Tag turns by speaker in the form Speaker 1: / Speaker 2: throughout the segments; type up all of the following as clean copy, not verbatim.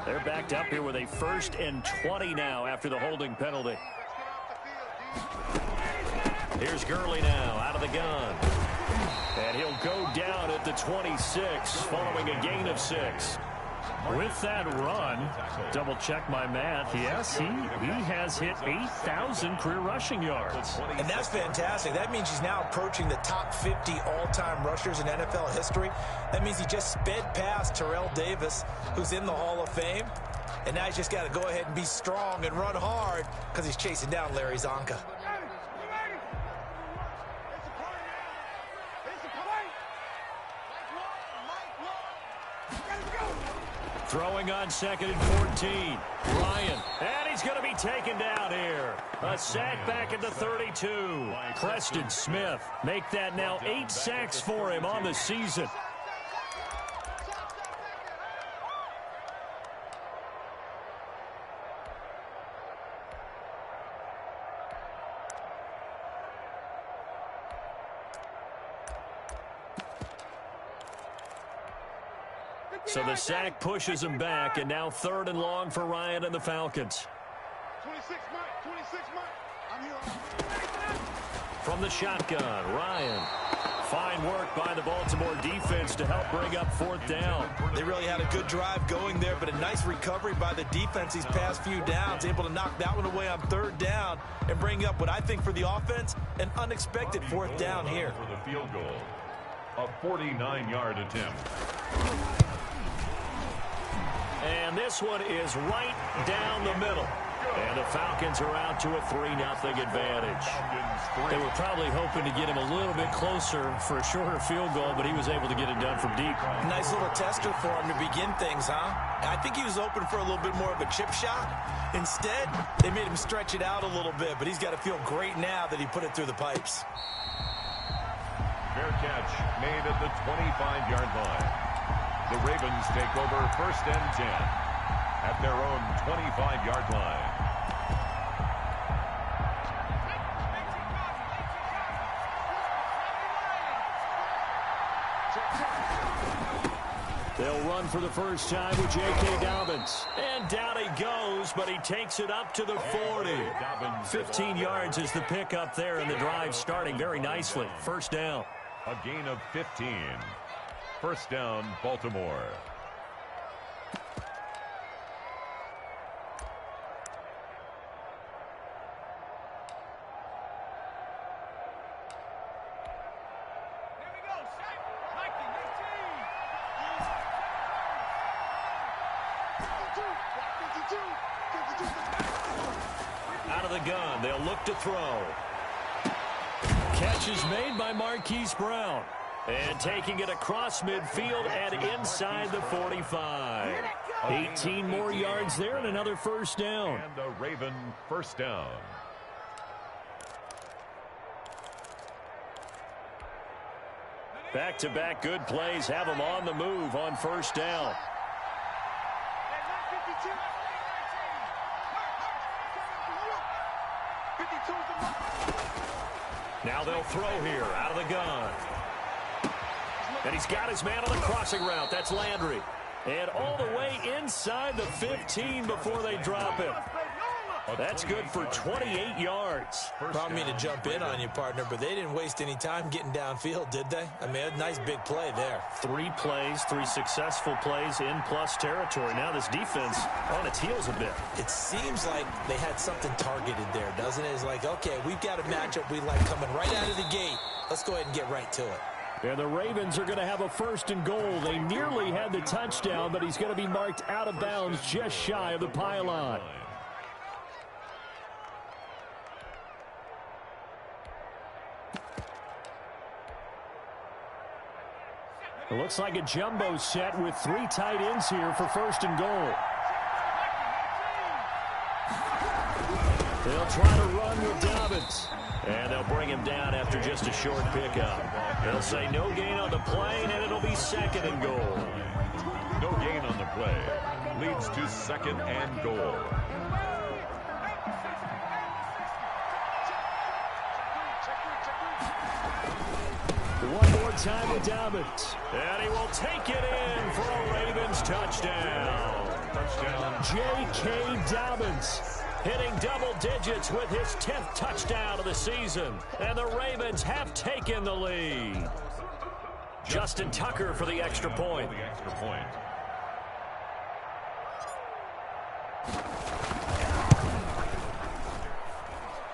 Speaker 1: They're backed up here with a 1st and 20 now after the holding penalty. Here's Gurley now out of the gun. And he'll go down at the 26 following a gain of 6. With that run, double check my math, yes, he has hit 8,000 career rushing yards.
Speaker 2: And that's fantastic. That means he's now approaching the top 50 all-time rushers in NFL history. That means he just sped past Terrell Davis, who's in the Hall of Fame. And now he's just got to go ahead and be strong and run hard because he's chasing down Larry Zonka.
Speaker 1: Throwing on 2nd and 14. Ryan. And he's going to be taken down here. A sack back at the 32. Preston Smith. Make that now 8 sacks for him on the season. So the sack pushes him back, and now 3rd and long for Ryan and the Falcons.
Speaker 3: 26 Mike. I'm here.
Speaker 1: From the shotgun, Ryan. Fine work by the Baltimore defense to help bring up 4th down.
Speaker 2: They really had a good drive going there, but a nice recovery by the defense these past few downs, able to knock that one away on 3rd down and bring up what I think for the offense, an unexpected 4th down here.
Speaker 4: For the field goal, a 49-yard attempt.
Speaker 1: And this one is right down the middle. And the Falcons are out to a 3-0 advantage. They were probably hoping to get him a little bit closer for a shorter field goal, but he was able to get it done from deep.
Speaker 2: Nice little tester for him to begin things, huh? I think he was open for a little bit more of a chip shot. Instead, they made him stretch it out a little bit, but he's got to feel great now that he put it through the pipes.
Speaker 4: Fair catch made at the 25-yard line. The Ravens take over 1st and 10 at their own 25-yard line.
Speaker 1: They'll run for the first time with J.K. Dobbins. And down he goes, but he takes it up to the 40. 15 yards is the pickup there, and the drive starting very nicely. 1st down.
Speaker 4: A gain of 15. 1st down, Baltimore.
Speaker 1: Out of the gun, they'll look to throw. Catch is made by Marquise Brown. And taking it across midfield and inside the 45. 18 more yards there and another 1st down.
Speaker 4: And a Raven 1st down.
Speaker 1: Back-to-back good plays have them on the move on 1st down. Now they'll throw here out of the gun. And he's got his man on the crossing route. That's Landry. And all the way inside the 15 before they drop him. That's good for 28 yards.
Speaker 2: Probably mean to jump in on you, partner, but they didn't waste any time getting downfield, did they? I mean, a nice big play there.
Speaker 1: 3 plays, 3 successful plays in plus territory. Now this defense on its heels a bit.
Speaker 2: It seems like they had something targeted there, doesn't it? It's like, okay, we've got a matchup we like coming right out of the gate. Let's go ahead and get right to it.
Speaker 1: And the Ravens are going to have a 1st and goal. They nearly had the touchdown, but he's going to be marked out of bounds just shy of the pylon. It looks like a jumbo set with 3 tight ends here for 1st and goal. They'll try to run with Dobbins. And they'll bring him down after just a short pickup. They'll say no gain on the play, and it'll be 2nd and goal.
Speaker 4: No gain on the play. Leads to 2nd and goal.
Speaker 1: One more time with Dobbins. And he will take it in for a Ravens touchdown.
Speaker 4: Touchdown.
Speaker 1: J.K. Dobbins hitting double digits with his 10th touchdown of the season. And the Ravens have taken the lead. Justin Tucker for the extra point.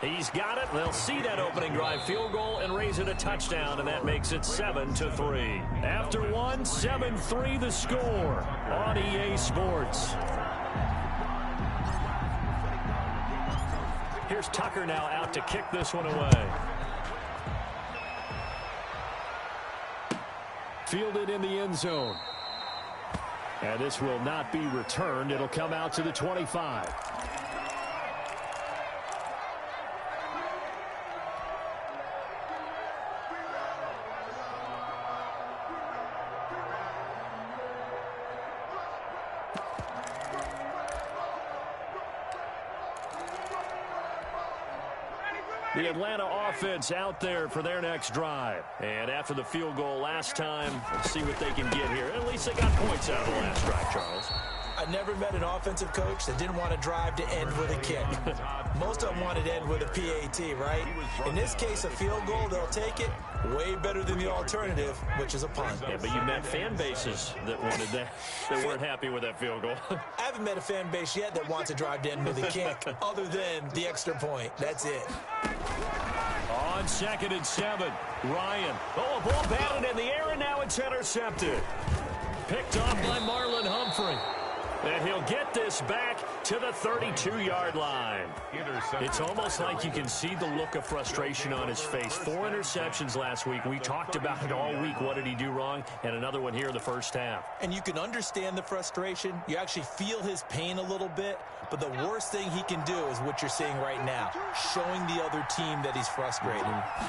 Speaker 1: He's got it. They'll see that opening drive field goal and raise it a touchdown, and that makes it 7-3. After one, 7-3 the score on EA Sports. Here's Tucker now out to kick this one away. Fielded in the end zone. And this will not be returned. It'll come out to the 25. The Atlanta offense out there for their next drive. And after the field goal last time, let's see what they can get here. At least they got points out of the last drive, Charles.
Speaker 2: I never met an offensive coach that didn't want to drive to end with a kick. Most of them wanted to end with a PAT, right? In this case, a field goal, they'll take it. Way better than the alternative, which is a punt.
Speaker 1: Yeah, but you met fan bases that wanted that, that weren't happy with that field goal.
Speaker 2: I haven't met a fan base yet that wants to drive to end with a kick, other than the extra point. That's it.
Speaker 1: On 2nd and 7, Ryan. Oh, a ball batted in the air, and now it's intercepted. Picked off by Marlon Humphrey. And he'll get this back to the 32-yard line. It's almost like you can see the look of frustration on his face. 4 interceptions last week. We talked about it all week. What did he do wrong? And another one here in the first half.
Speaker 2: And you can understand the frustration. You actually feel his pain a little bit. But the worst thing he can do is what you're seeing right now, showing the other team that he's frustrated.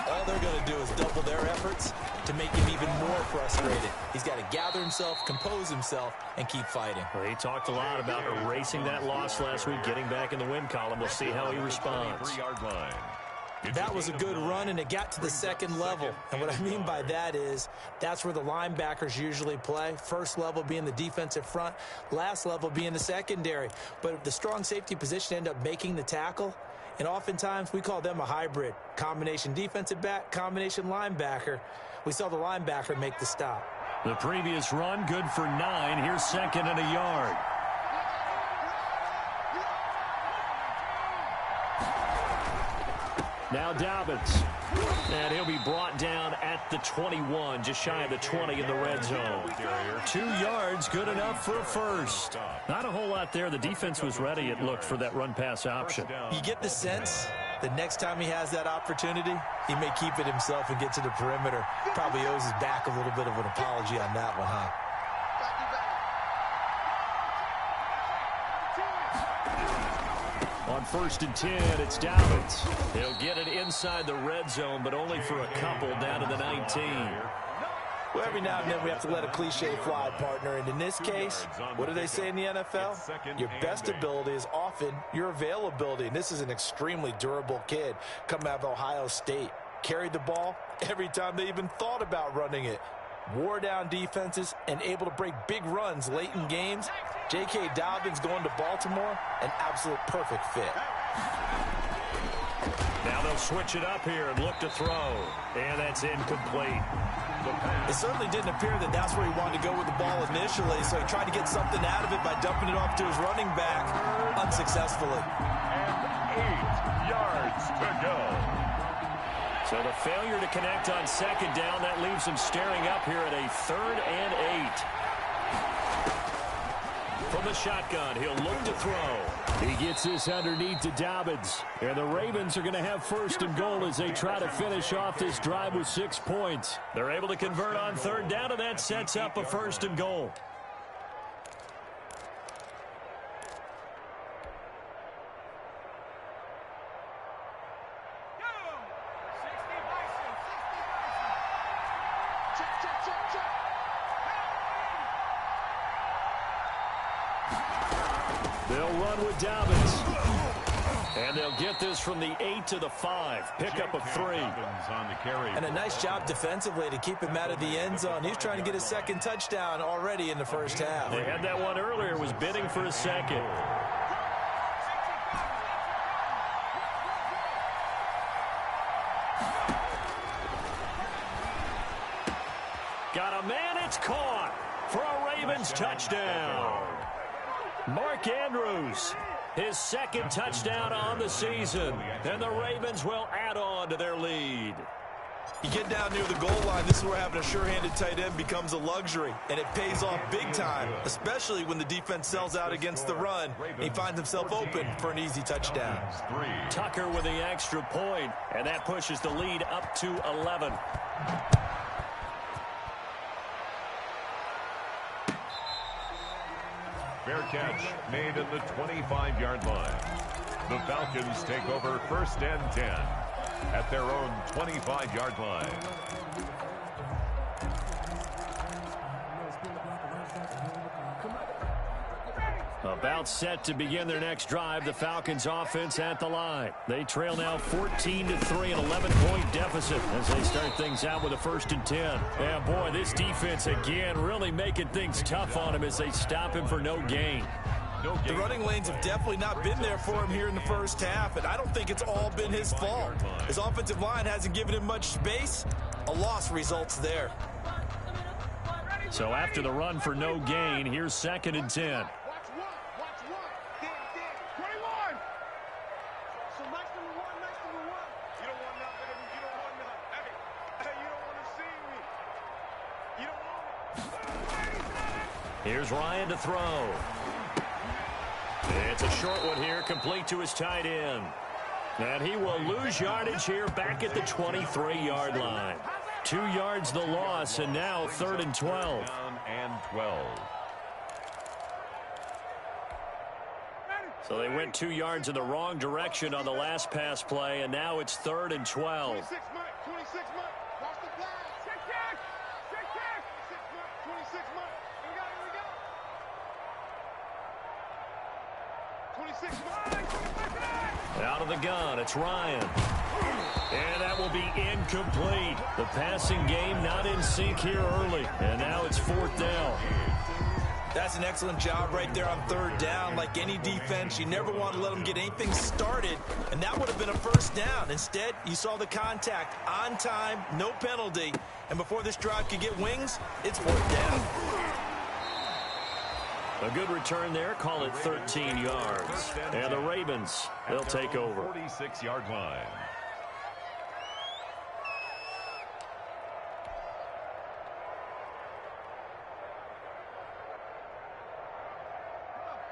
Speaker 2: All they're going to do is double their efforts to make him even more frustrated. He's got to gather himself, compose himself, and keep fighting.
Speaker 1: Well, he talked a lot about erasing that loss last week, getting back in the win column. We'll see how he responds.
Speaker 2: That was a good run, and it got to the second level. And what I mean by that is that's where the linebackers usually play. First level being the defensive front, last level being the secondary. But if the strong safety position end up making the tackle, and oftentimes we call them a hybrid, combination defensive back, combination linebacker. We saw the linebacker make the stop.
Speaker 1: The previous run, good for 9. Here's 2nd and a yard. Now Dobbins. And he'll be brought down at the 21, just shy of the 20 in the red zone. 2 yards, good enough for a first. Not a whole lot there. The defense was ready, it looked, for that run-pass option.
Speaker 2: You get the sense the next time he has that opportunity, he may keep it himself and get to the perimeter. Probably owes his back a little bit of an apology on that one, huh?
Speaker 1: On 1st and 10, it's Dobbins. He'll get it inside the red zone, but only for a couple down to the 19.
Speaker 2: Well, every now and then we have to let a cliche fly, partner. And in this case, what do they say in the NFL? Your best ability is often your availability. And this is an extremely durable kid coming out of Ohio State. Carried the ball every time they even thought about running it. Wore down defenses and able to break big runs late in games. J.K. Dobbins going to Baltimore, an absolute perfect fit.
Speaker 1: Now they'll switch it up here and look to throw. And that's incomplete.
Speaker 2: It certainly didn't appear that that's where he wanted to go with the ball initially, so he tried to get something out of it by dumping it off to his running back unsuccessfully.
Speaker 4: And 8 yards to go.
Speaker 1: So the failure to connect on 2nd down, that leaves him staring up here at a 3rd and 8. From the shotgun, he'll look to throw. He gets this underneath to Dobbins. And the Ravens are going to have 1st and goal as they try to finish off this drive with 6 points. They're able to convert on 3rd down, and that sets up a 1st and goal. They'll run with Dobbins. And they'll get this from the 8 to the 5. Pickup of 3.
Speaker 4: On the carry.
Speaker 2: And a nice job defensively to keep him out of the end zone. He's trying to get his second touchdown already in the first half.
Speaker 1: They had that one earlier, was bidding for a second. Got a man, it's caught for a Ravens touchdown. Mark Andrews, his second touchdown on the season, and the Ravens will add on to their lead.
Speaker 2: You get down near the goal line, this is where having a sure-handed tight end becomes a luxury, and it pays off big time, especially when the defense sells out against the run. He finds himself open for an easy touchdown.
Speaker 1: Tucker with the extra point, and that pushes the lead up to 11.
Speaker 4: Fair catch made at the 25-yard line. The Falcons take over 1st and 10 at their own 25-yard line.
Speaker 1: About set to begin their next drive, the Falcons offense at the line. They trail now 14-3, an 11-point deficit as they start things out with a 1st and 10. Yeah, boy, this defense again really making things tough on him as they stop him for no gain.
Speaker 2: The running lanes have definitely not been there for him here in the first half, and I don't think it's all been his fault. His offensive line hasn't given him much space. A loss results there.
Speaker 1: So after the run for no gain, here's 2nd and 10. Here's Ryan to throw. It's a short one here, complete to his tight end. And he will lose yardage here back at the 23-yard line. 2 yards the loss, and now 3rd and 12.
Speaker 4: Down and 12.
Speaker 1: So they went 2 yards in the wrong direction on the last pass play, and now it's 3rd and 12.
Speaker 3: 26 Mike. Watch the flag. Check. 26 Mike. Here we go. 26 Mike.
Speaker 1: Out of the gun, it's Ryan. And that will be incomplete. The passing game not in sync here early, and now it's 4th down.
Speaker 2: That's an excellent job right there on 3rd down. Like any defense, you never want to let them get anything started, and that would have been a 1st down. Instead, you saw the contact on time, no penalty, and before this drive could get wings, it's 4th down.
Speaker 1: A good return there, call it 13 yards. And the Ravens, they'll take over.
Speaker 4: 46-yard line.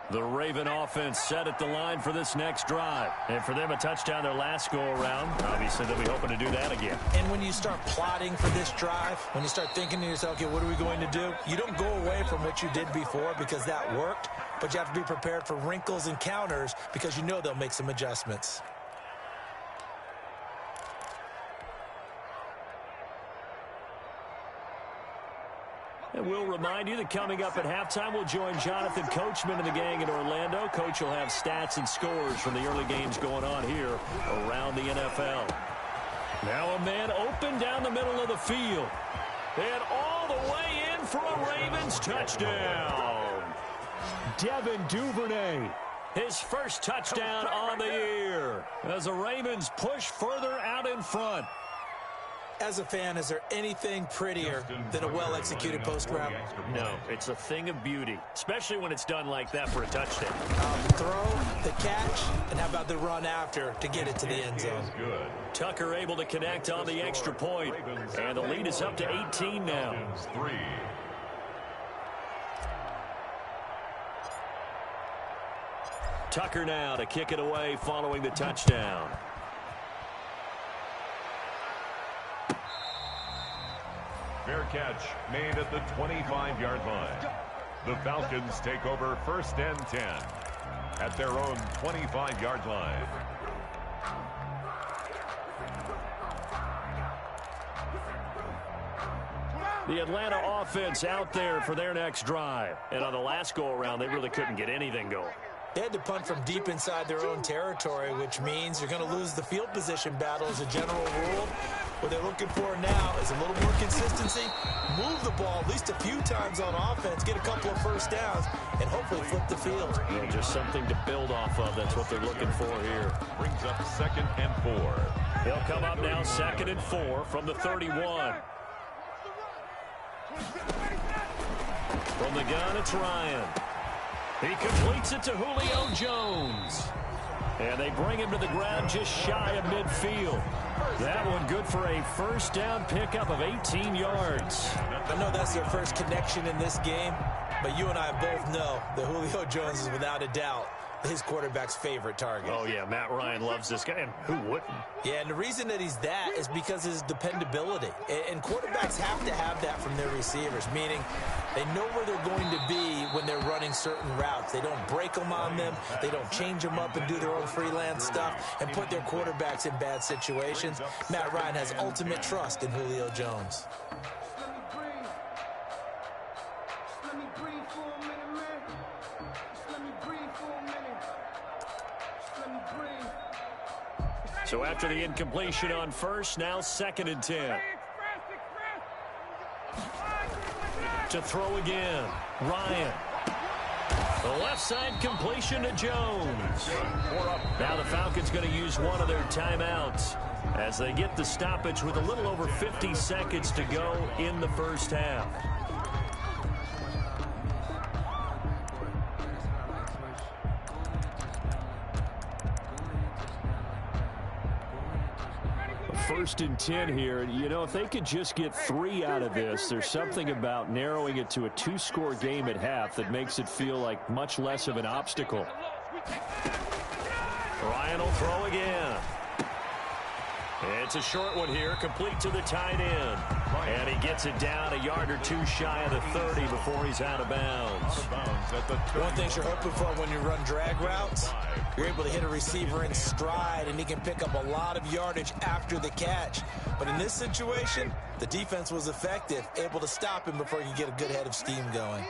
Speaker 1: The Raven offense set at the line for this next drive. And for them, a touchdown their last go-around. Obviously, they'll be hoping to do that again.
Speaker 2: And when you start plotting for this drive, when you start thinking to yourself, okay, what are we going to do? You don't go away from what you did before because that worked, but you have to be prepared for wrinkles and counters because you know they'll make some adjustments.
Speaker 1: And we'll remind you that coming up at halftime, we'll join Jonathan Coachman and the gang in Orlando. Coach will have stats and scores from the early games going on here around the NFL. Now a man open down the middle of the field. And all the way in for a Ravens touchdown. Devin Duvernay, his first touchdown on the year as the Ravens push further out in front.
Speaker 2: As a fan, is there anything prettier than a well-executed post route?
Speaker 1: No, it's a thing of beauty, especially when it's done like that for a touchdown.
Speaker 2: The throw, the catch, and how about the run after to get it to the end zone?
Speaker 1: Tucker able to connect on the extra point, and the lead is up to 18 now. Tucker now to kick it away following the touchdown.
Speaker 4: Fair catch made at the 25-yard line. The Falcons take over 1st and 10 at their own 25-yard line.
Speaker 1: The Atlanta offense out there for their next drive. And on the last go-around, they really couldn't get anything going.
Speaker 2: They had to punt from deep inside their own territory, which means you're going to lose the field position battle as a general rule. What they're looking for now is a little more consistency, move the ball at least a few times on offense, get a couple of first downs, and hopefully flip the field.
Speaker 1: Yeah, just something to build off of. That's what they're looking for here.
Speaker 4: Brings up 2nd and 4.
Speaker 1: They'll come up now 2nd and 4 from the 31. From the gun, it's Ryan. He completes it to Julio Jones. And they bring him to the ground just shy of midfield. That one good for a first down pickup of 18 yards.
Speaker 2: I know that's their first connection in this game, but you and I both know that Julio Jones is without a doubt his quarterback's favorite target.
Speaker 1: Oh, yeah, Matt Ryan loves this guy, and who wouldn't?
Speaker 2: Yeah, and the reason that he's that is because of his dependability. And quarterbacks have to have that from their receivers, meaning they know where they're going to be when they're running certain routes. They don't break them on them. They don't change them up and do their own freelance stuff and put their quarterbacks in bad situations. Matt Ryan has ultimate trust in Julio Jones.
Speaker 1: So after the incompletion on first, now 2nd and 10. To throw again, Ryan. The left side completion to Jones. Now the Falcons going to use one of their timeouts as they get the stoppage with a little over 50 seconds to go in the first half. First and 10 here. You know, if they could just get 3 out of this, there's something about narrowing it to a 2-score game at half that makes it feel like much less of an obstacle. Ryan will throw again. It's a short one here, complete to the tight end. And he gets it down a yard or two shy of the 30 before he's out of bounds.
Speaker 2: One thing you're hoping for when you run drag routes, you're able to hit a receiver in stride, and he can pick up a lot of yardage after the catch. But in this situation, the defense was effective, able to stop him before he could get a good head of steam going.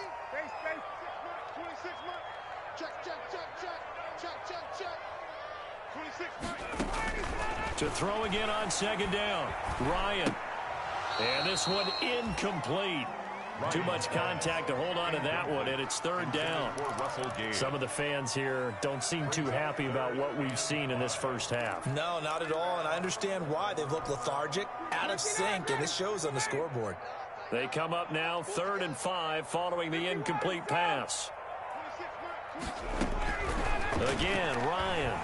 Speaker 1: To throw again on 2nd down, Ryan. And this one incomplete. Too much contact to hold on to that one, and it's 3rd down. Some of the fans here don't seem too happy about what we've seen in this first half.
Speaker 2: No, not at all, and I understand why. They've looked lethargic, out of sync, and it shows on the scoreboard.
Speaker 1: They come up now 3rd and 5 following the incomplete pass. Again, Ryan.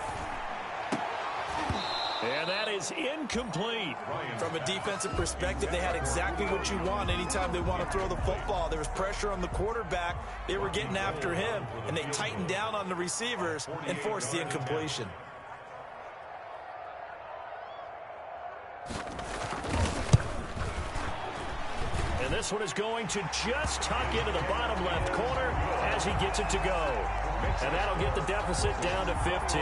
Speaker 1: And that is incomplete.
Speaker 2: From a defensive perspective, they had exactly what you want anytime they want to throw the football. There was pressure on the quarterback. They were getting after him, and they tightened down on the receivers and forced the incompletion.
Speaker 1: And this one is going to just tuck into the bottom left corner as he gets it to go. And that'll get the deficit down to 15.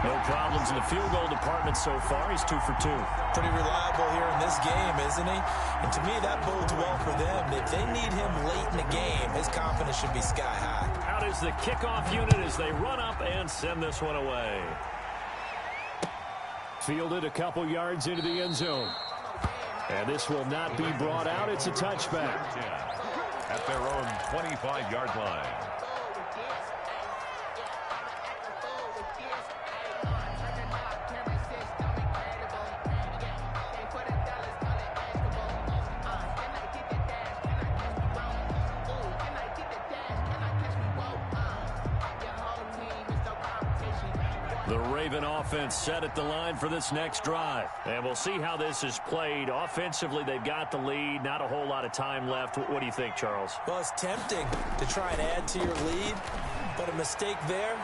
Speaker 1: No problems in the field goal department so far. He's 2 for 2.
Speaker 2: Pretty reliable here in this game, isn't he? And to me, that bodes well for them. If they need him late in the game, his confidence should be sky high.
Speaker 1: Out is the kickoff unit as they run up and send this one away. Fielded a couple yards into the end zone. And this will not be brought out. It's a touchback.
Speaker 4: At their own 25-yard line.
Speaker 1: The Raven offense set at the line for this next drive. And we'll see how this is played. Offensively, they've got the lead. Not a whole lot of time left. What do you think, Charles?
Speaker 2: Well, it's tempting to try and add to your lead, but a mistake there,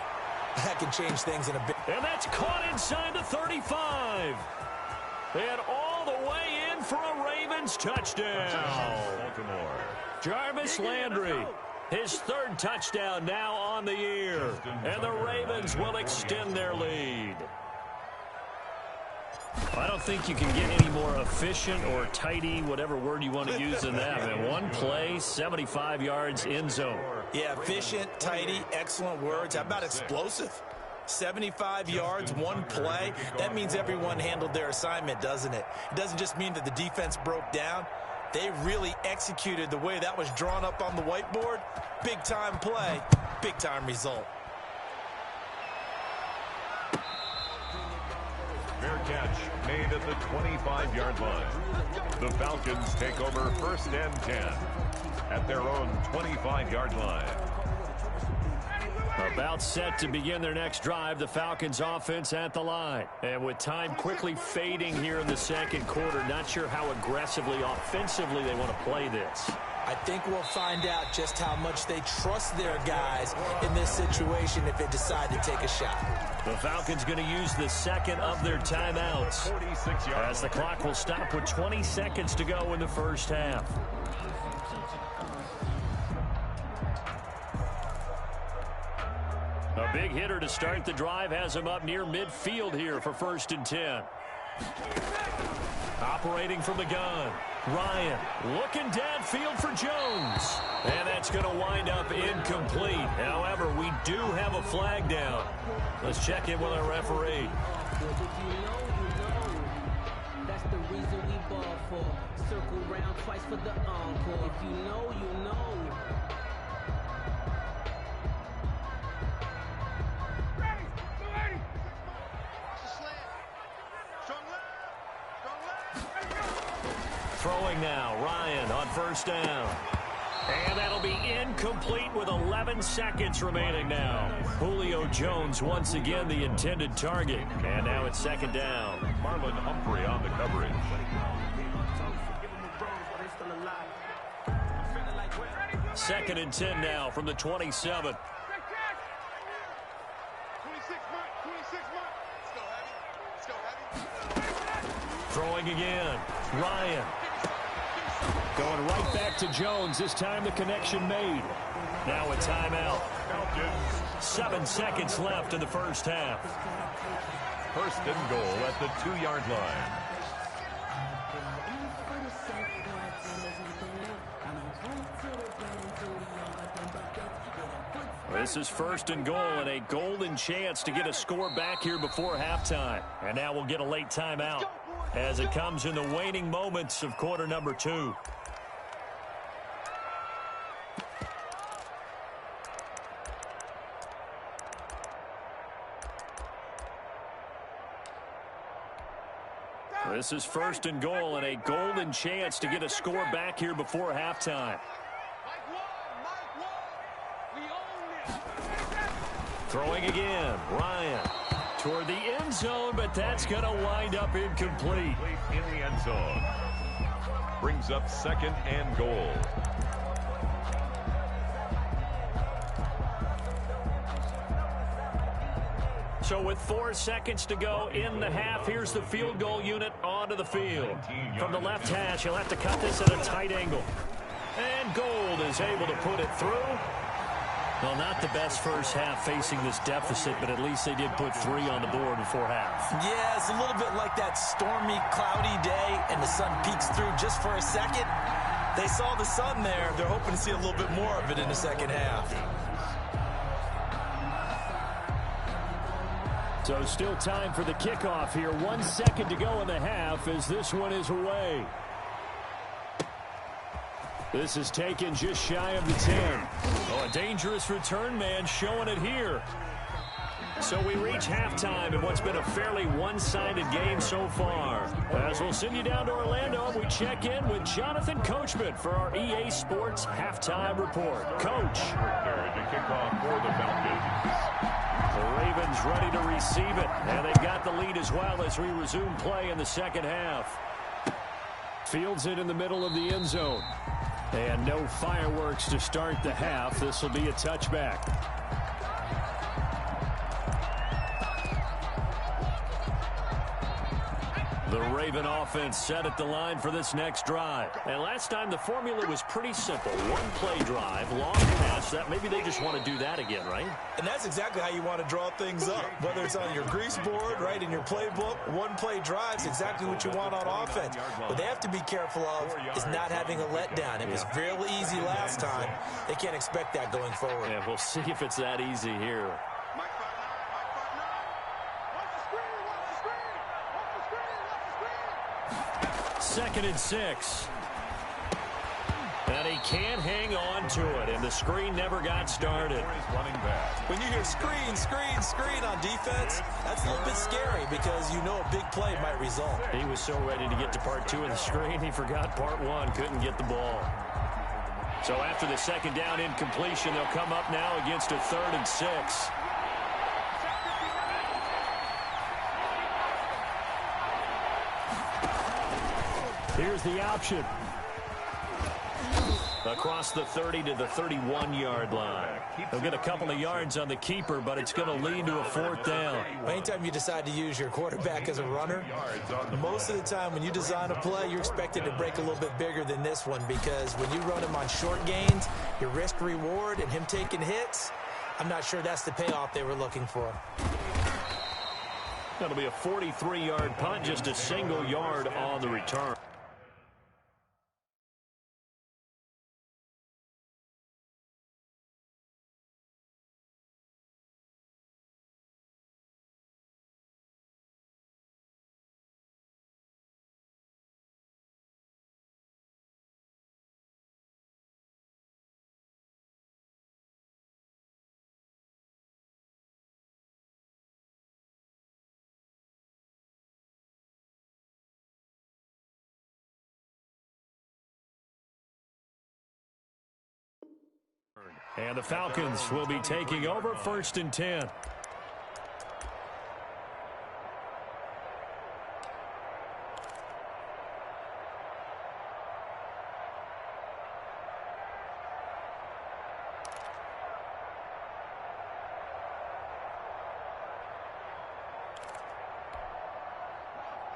Speaker 2: that can change things in a bit.
Speaker 1: And that's caught inside the 35. And all the way in for a Ravens touchdown.
Speaker 4: Baltimore.
Speaker 1: Jarvis Landry. His 3rd touchdown now on the year. And the Ravens will extend their lead. I don't think you can get any more efficient or tidy, whatever word you want to use in that. Man, one play, 75 yards, end zone.
Speaker 2: Yeah, efficient, tidy, excellent words. How about explosive? 75 yards, one play. That means everyone handled their assignment, doesn't it? It doesn't just mean that the defense broke down. They really executed the way that was drawn up on the whiteboard. Big-time play, big-time result.
Speaker 4: Fair catch made at the 25-yard line. The Falcons take over 1st and 10 at their own 25-yard line.
Speaker 1: About set to begin their next drive, the Falcons offense at the line. And with time quickly fading here in the second quarter, not sure how aggressively, offensively they want to play this.
Speaker 2: I think we'll find out just how much they trust their guys in this situation if they decide to take a shot.
Speaker 1: The Falcons going to use the second of their timeouts as the clock will stop with 20 seconds to go in the first half. A big hitter to start the drive has him up near midfield here for 1st and 10. Operating from the gun, Ryan looking downfield for Jones. And that's going to wind up incomplete. However, we do have a flag down. Let's check in with our referee.
Speaker 5: That's the reason we ball for. Circle round twice for the encore. If you know, you know.
Speaker 1: Throwing now, Ryan on 1st down. And that'll be incomplete with 11 seconds remaining now. Julio Jones once again the intended target. And now it's 2nd down.
Speaker 4: Marlon Humphrey on the coverage.
Speaker 1: 2nd and 10 now from the 27.
Speaker 3: 26 months. Let's go, heavy.
Speaker 1: Throwing again, Ryan. Going right back to Jones. This time the connection made. Now a timeout. 7 seconds left in the first half.
Speaker 4: 1st and goal at the 2-yard line.
Speaker 1: This is 1st and goal and a golden chance to get a score back here before halftime. And now we'll get a late timeout as it comes in the waning moments of quarter number 2. This is 1st and goal and a golden chance to get a score back here before halftime. Throwing again, Ryan toward the end zone, but that's going to wind up incomplete.
Speaker 4: In the end zone. Brings up 2nd and goal.
Speaker 1: So with 4 seconds to go in the half, here's the field goal unit onto the field. From the left hash, he'll have to cut this at a tight angle. And Gold is able to put it through. Well, not the best first half facing this deficit, but at least they did put 3 on the board before half.
Speaker 2: Yeah, it's a little bit like that stormy, cloudy day, and the sun peeks through just for a second. They saw the sun there. They're hoping to see a little bit more of it in the second half.
Speaker 1: So still time for the kickoff here. 1 second to go in the half as this one is away. This is taken just shy of the 10. Oh, a dangerous return man showing it here. So we reach halftime in what's been a fairly one-sided game so far. As we'll send you down to Orlando, we check in with Jonathan Coachman for our EA Sports Halftime Report. Coach.
Speaker 4: Prepared to kick off for the Falcons.
Speaker 1: The Ravens ready to receive it, and they've got the lead as well as we resume play in the second half. Fields it in the middle of the end zone. And no fireworks to start the half. This will be a touchback. The Raven offense set at the line for this next drive. And last time the formula was pretty simple. One-play drive, long pass. That maybe they just want to do that again, right?
Speaker 2: And that's exactly how you want to draw things up. Whether it's on your grease board, right, in your playbook, one-play drive is exactly what you want on offense. What they have to be careful of is not having a letdown. It was real easy last time. They can't expect that going forward.
Speaker 1: Yeah, we'll see if it's that easy here. Second and 6. And he can't hang on to it, and the screen never got started.
Speaker 2: When you hear screen, screen, screen on defense, that's a little bit scary because you know a big play might result.
Speaker 1: He was so ready to get to part 2 of the screen, he forgot part 1, couldn't get the ball. So after the second down incompletion, they'll come up now against a 3rd and 6. Here's the option. Across the 30 to the 31-yard line. They'll get a couple of yards on the keeper, but it's going to lead to a 4th down.
Speaker 2: Anytime you decide to use your quarterback as a runner, most of the time when you design a play, you're expected to break a little bit bigger than this one because when you run him on short gains, your risk-reward and him taking hits, I'm not sure that's the payoff they were looking for.
Speaker 1: That'll be a 43-yard punt, just a single yard on the return. And the Falcons will be taking over 1st and 10.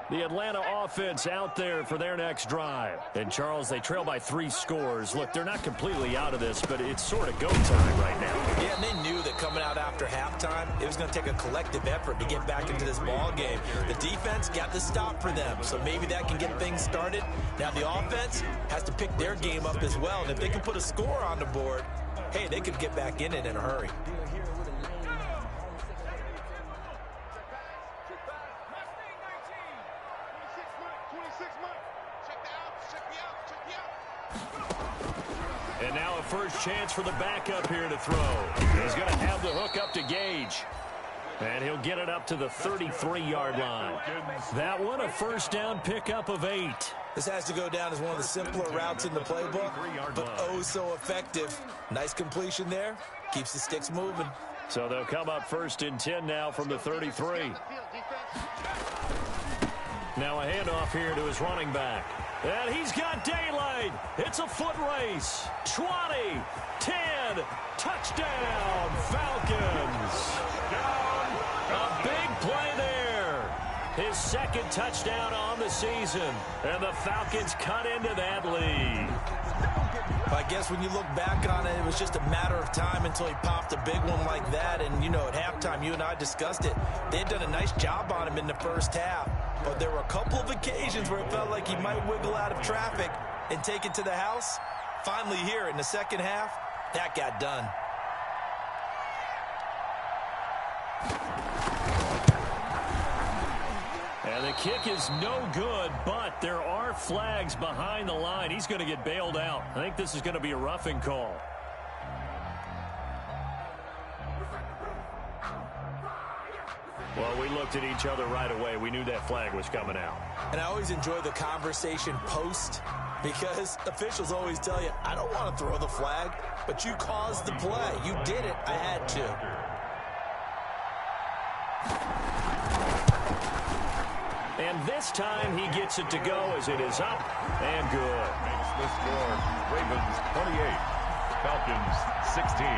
Speaker 1: The Atlanta offense out there for their next drive. And, Charles, they trail by 3 scores. Look, they're not completely out of this, but it's sort of go time right now.
Speaker 2: Yeah, and they knew that coming out after halftime, it was going to take a collective effort to get back into this ball game. The defense got the stop for them, so maybe that can get things started. Now the offense has to pick their game up as well, and if they can put a score on the board, hey, they could get back in it in a hurry.
Speaker 1: And now a first chance for the backup here to throw. He's going to have the hook up to Gage. And he'll get it up to the 33-yard line. That one, a first down pickup of 8.
Speaker 2: This has to go down as one of the simpler routes in the playbook, but oh so effective. Nice completion there. Keeps the sticks moving.
Speaker 1: So they'll come up 1st and 10 now from the 33. Now a handoff here to his running back. And he's got daylight. It's a foot race. 20, 10, touchdown, Falcons. A big play there. His 2nd touchdown on the season. And the Falcons cut into that lead.
Speaker 2: I guess when you look back on it, it was just a matter of time until he popped a big one like that. And, you know, at halftime, you and I discussed it. They had done a nice job on him in the first half. But there were a couple of occasions where it felt like he might wiggle out of traffic and take it to the house. Finally here in the second half, that got done.
Speaker 1: And the kick is no good, but there are flags behind the line. He's going to get bailed out. I think this is going to be a roughing call. Well, we looked at each other right away. We knew that flag was coming out.
Speaker 2: And I always enjoy the conversation post because officials always tell you, I don't want to throw the flag, but you caused the play. You did it. I had to.
Speaker 1: And this time he gets it to go as it is up and good.
Speaker 4: Makes the score Ravens 28, Falcons 16.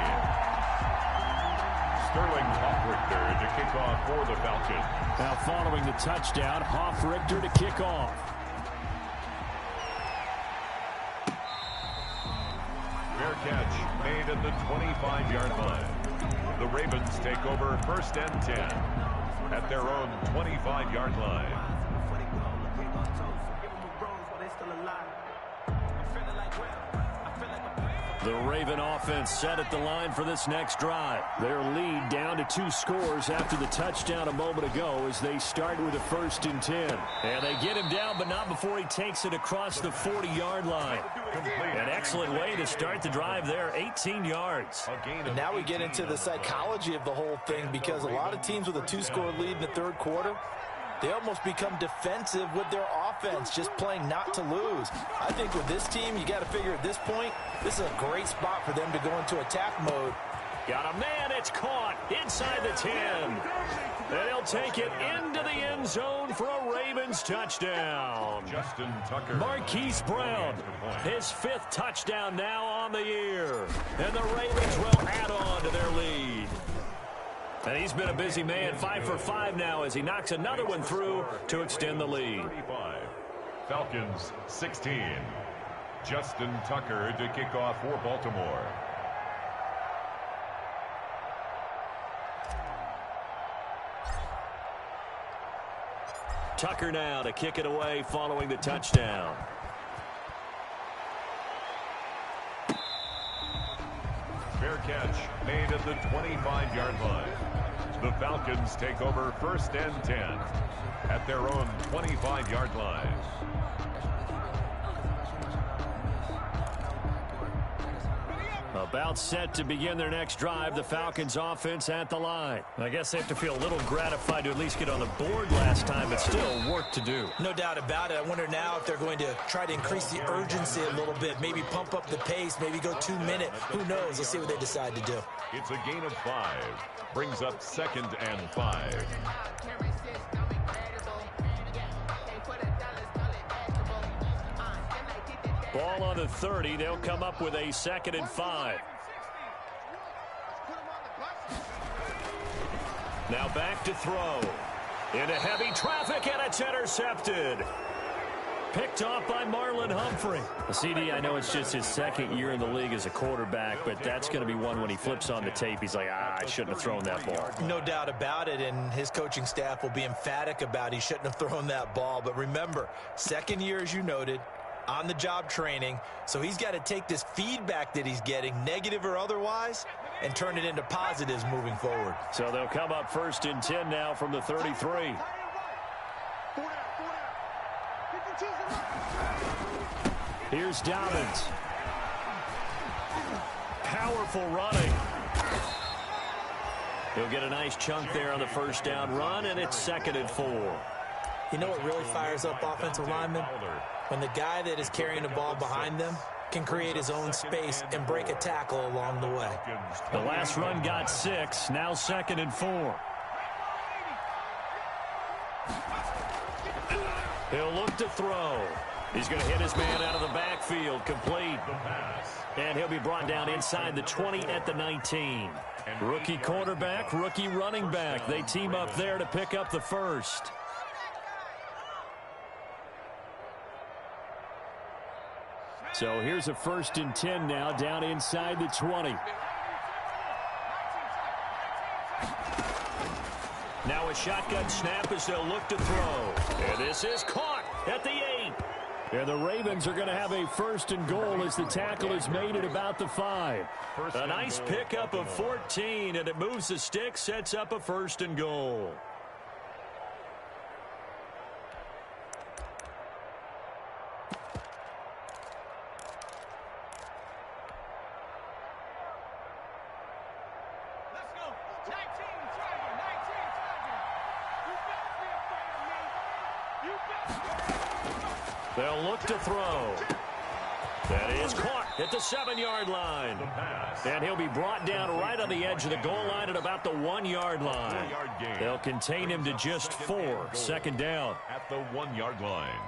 Speaker 4: Sterling Hoffrichter to kick off for the Falcons.
Speaker 1: Now following the touchdown, Hoffrichter to kick off.
Speaker 4: Fair catch made at the 25-yard line. The Ravens take over 1st and 10 at their own 25-yard line.
Speaker 1: The Raven offense set at the line for this next drive. Their lead down to 2 scores after the touchdown a moment ago as they start with a 1st and 10. And they get him down, but not before he takes it across the 40-yard line. An excellent way to start the drive there, 18 yards.
Speaker 2: And now we get into the psychology of the whole thing, because a lot of teams with a 2-score lead in the 3rd quarter, they almost become defensive with their offense, just playing not to lose. I think with this team, you got to figure at this point, this is a great spot for them to go into attack mode.
Speaker 1: Got a man, it's caught inside the 10. And he'll take it into the end zone for a Ravens touchdown.
Speaker 4: Justin Tucker.
Speaker 1: Marquise Brown, his 5th touchdown now on the year. And the Ravens will add on to their lead. And he's been a busy man, 5 for 5 now as he knocks another one through to extend the lead.
Speaker 4: 35. Falcons 16. Justin Tucker to kick off for Baltimore.
Speaker 1: Tucker now to kick it away following the touchdown.
Speaker 4: Fair catch made at the 25-yard line. The Falcons take over 1st and 10 at their own 25-yard line.
Speaker 1: About set to begin their next drive, the Falcons offense at the line. I guess they have to feel a little gratified to at least get on the board last time, but still work to do.
Speaker 2: No doubt about it. I wonder now if they're going to try to increase the urgency a little bit, maybe pump up the pace, maybe go 2-minute. Who knows? Let's see what they decide to do.
Speaker 4: It's a gain of 5. Brings up 2nd and 5.
Speaker 1: Ball on the 30. They'll come up with a 2nd and 5. Now back to throw. Into heavy traffic, and it's intercepted. Picked off by Marlon Humphrey. CD, I know it's just his 2nd year in the league as a quarterback, but that's going to be one when he flips on the tape. He's like, I shouldn't have thrown that ball.
Speaker 2: No doubt about it, and his coaching staff will be emphatic about he shouldn't have thrown that ball. But remember, 2nd year, as you noted, on-the-job training, so he's got to take this feedback that he's getting, negative or otherwise, and turn it into positives moving forward.
Speaker 1: So they'll come up 1st and 10 now from the 33. Here's Dobbins. Powerful running. He'll get a nice chunk there on the 1st down run, and it's 2nd and 4.
Speaker 2: You know what really fires up offensive linemen? When the guy that is carrying the ball behind them can create his own space and break a tackle along the way.
Speaker 1: The last run got 6, now 2nd and 4. He'll look to throw. He's going to hit his man out of the backfield, complete. And he'll be brought down inside the 20 at the 19. Rookie quarterback, rookie running back. They team up there to pick up the 1st. So here's a 1st and 10 now, down inside the 20. Now a shotgun snap as they'll look to throw. And this is caught at the 8. And the Ravens are going to have a 1st and goal as the tackle is made at about the 5. A nice pickup of 14, and it moves the stick, sets up a 1st and goal. They'll look to throw. That is caught at the 7-yard line. And he'll be brought down right on the edge of the goal line at about the 1-yard line. They'll contain him to just 4. 2nd down.
Speaker 4: At the 1-yard line.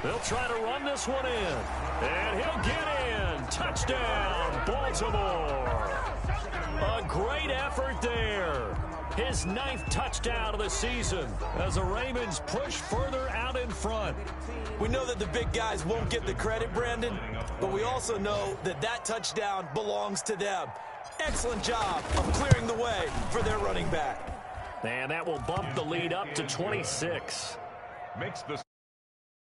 Speaker 1: They'll try to run this one in. And he'll get in. Touchdown, Baltimore. A great effort there. His 9th touchdown of the season as the Ravens push further out in front.
Speaker 2: We know that the big guys won't get the credit, Brandon, but we also know that that touchdown belongs to them. Excellent job of clearing the way for their running back.
Speaker 1: And that will bump the lead up to 26.
Speaker 4: Makes the